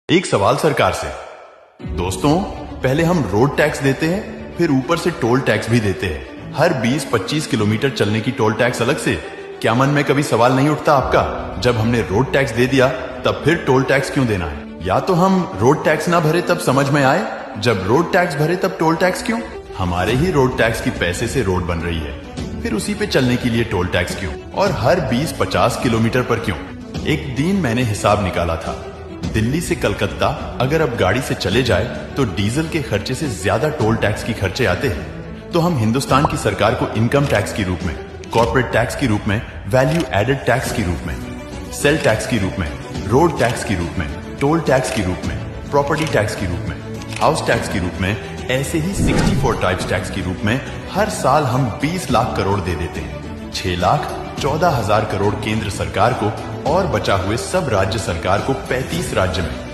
एक सवाल सरकार से। दोस्तों, पहले हम रोड टैक्स देते हैं, फिर ऊपर से टोल टैक्स भी देते हैं। हर 20-25 किलोमीटर चलने की टोल टैक्स अलग से। क्या मन में कभी सवाल नहीं उठता आपका, जब हमने रोड टैक्स दे दिया तब फिर टोल टैक्स क्यों देना है? या तो हम रोड टैक्स ना भरे तब समझ में आए, जब रोड टैक्स भरे तब टोल टैक्स क्यों? हमारे ही रोड टैक्स की पैसे से रोड बन रही है, फिर उसी पे चलने के लिए टोल टैक्स क्यों? और हर 20-50 किलोमीटर पर क्यों? एक दिन मैंने हिसाब निकाला था, दिल्ली से कलकत्ता अगर अब गाड़ी से चले जाए तो डीजल के खर्चे से ज्यादा टोल टैक्स की खर्चे आते हैं। तो हम हिंदुस्तान की सरकार को इनकम टैक्स के रूप में, कॉर्पोरेट टैक्स के रूप में, वैल्यू एडेड टैक्स के रूप में, सेल टैक्स के रूप में, रोड टैक्स के रूप में, टोल टैक्स के रूप में, प्रॉपर्टी टैक्स के रूप में, हाउस टैक्स के रूप में, ऐसे ही 64 टाइप्स टैक्स के रूप में हर साल हम 20 लाख करोड़ दे देते हैं। 6,14,000 करोड़ केंद्र सरकार को और बचा हुए सब राज्य सरकार को 35 राज्य में।